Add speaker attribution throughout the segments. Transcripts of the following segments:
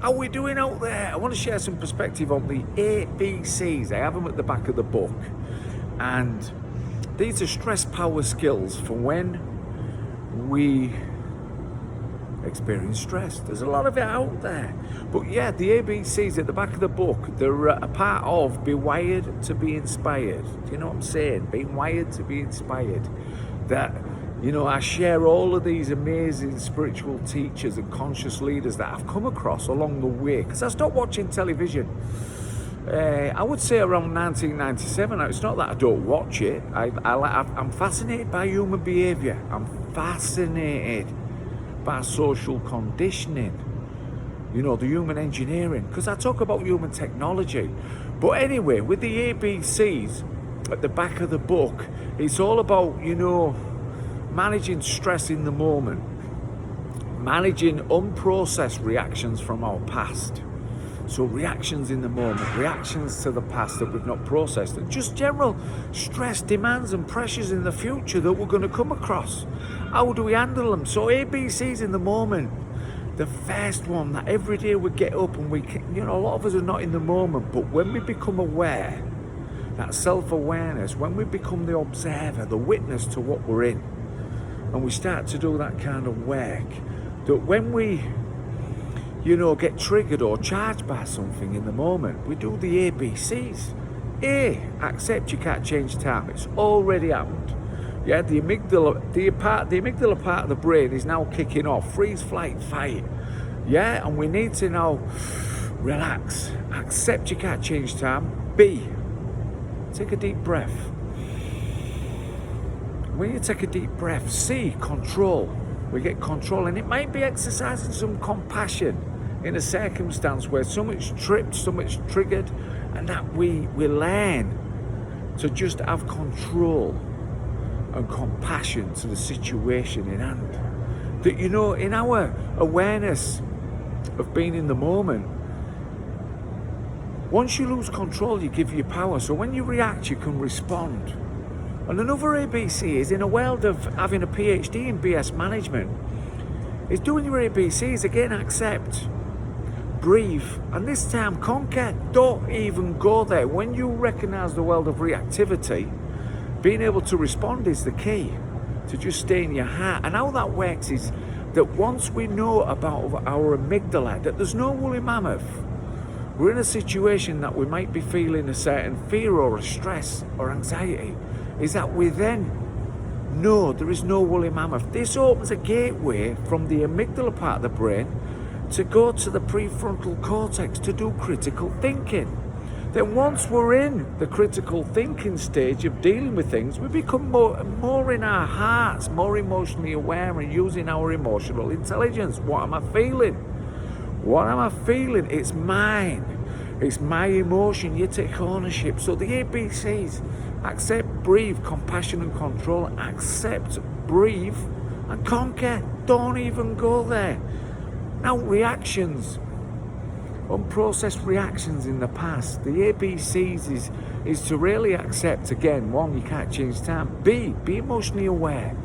Speaker 1: How are we doing out there? I want to share some perspective on the ABCs. I have them at the back of the book. And these are stress power skills for when we experience stress. There's a lot of it out there. But yeah, the ABCs at the back of the book, they're a part of Be Wired to Be Inspired. Do you know what I'm saying? Being wired to be inspired. That, you know, I share all of these amazing spiritual teachers and conscious leaders that I've come across along the way. Because I stopped watching television, I would say around 1997. Now, it's not that I don't watch it. I'm fascinated by human behaviour. I'm fascinated by social conditioning. You know, the human engineering. Because I talk about human technology. But anyway, with the ABCs at the back of the book, it's all about, you know, managing stress in the moment, managing unprocessed reactions from our past. So reactions in the moment, reactions to the past that we've not processed, and just general stress, demands and pressures in the future that we're going to come across. How do we handle them? So ABCs in the moment. The first one, that every day we get up and we can, you know, a lot of us are not in the moment, but when we become aware, that self-awareness, when we become the observer, the witness to what we're in, and we start to do that kind of work, that when we, you know, get triggered or charged by something in the moment, we do the ABCs. A, accept you can't change time. It's already happened. Yeah, the amygdala part of the brain is now kicking off. Freeze, flight, fight. Yeah, and we need to now relax. Accept you can't change time. B, take a deep breath. When you take a deep breath, C, control. We get control, and it might be exercising some compassion in a circumstance where so much tripped, so much triggered, and that we learn to just have control and compassion to the situation in hand. That, you know, in our awareness of being in the moment, once you lose control, you give your power. So when you react, you can respond. And another ABC is, in a world of having a PhD in BS management, is doing your ABCs. Again, accept, breathe, and this time conquer. Don't even go there. When you recognize the world of reactivity, being able to respond is the key to just stay in your heart. And how that works is that once we know about our amygdala, that there's no woolly mammoth, we're in a situation that we might be feeling a certain fear or a stress or anxiety, is that we then know there is no woolly mammoth. This opens a gateway from the amygdala part of the brain to go to the prefrontal cortex to do critical thinking. Then once we're in the critical thinking stage of dealing with things, we become more in our hearts, more emotionally aware, and using our emotional intelligence. What am I feeling? What am I feeling? It's mine. It's my emotion. You take ownership. So the ABCs: accept, breathe, compassion and control. Accept, breathe, and conquer. Don't even go there. Now, reactions, unprocessed reactions in the past. The ABCs is to really accept, again, 1, you can't change time. B, be emotionally aware.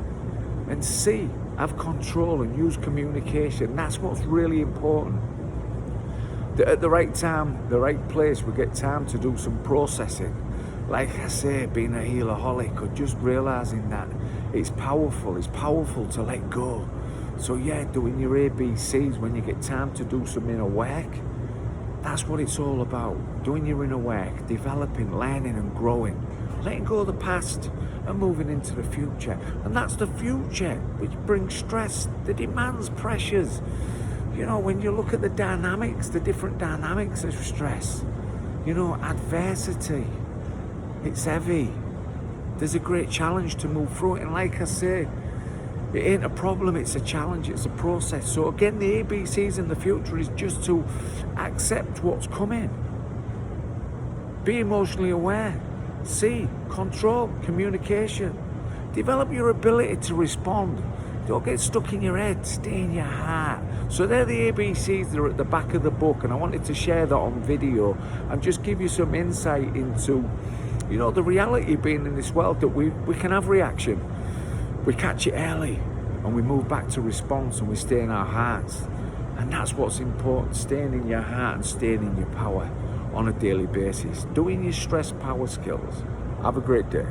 Speaker 1: And C, have control and use communication. That's what's really important. At the right time, the right place, we get time to do some processing. Like I say, being a healaholic, or just realizing that it's powerful to let go. So yeah, doing your ABCs when you get time to do some inner work, that's what it's all about. Doing your inner work, developing, learning and growing, letting go of the past and moving into the future. And that's the future which brings stress, the demands, pressures. You know, when you look at the dynamics, the different dynamics of stress, you know, adversity, it's heavy. There's a great challenge to move through it. And like I say, it ain't a problem, it's a challenge, it's a process. So again, the ABCs in the future is just to accept what's coming. Be emotionally aware. C, control, communication. Develop your ability to respond. Don't get stuck in your head, stay in your heart. So they're the ABCs that are at the back of the book, and I wanted to share that on video and just give you some insight into, you know, the reality of being in this world, that we can have reaction. We catch it early and we move back to response and we stay in our hearts. And that's what's important, staying in your heart and staying in your power on a daily basis. Doing your stress power skills. Have a great day.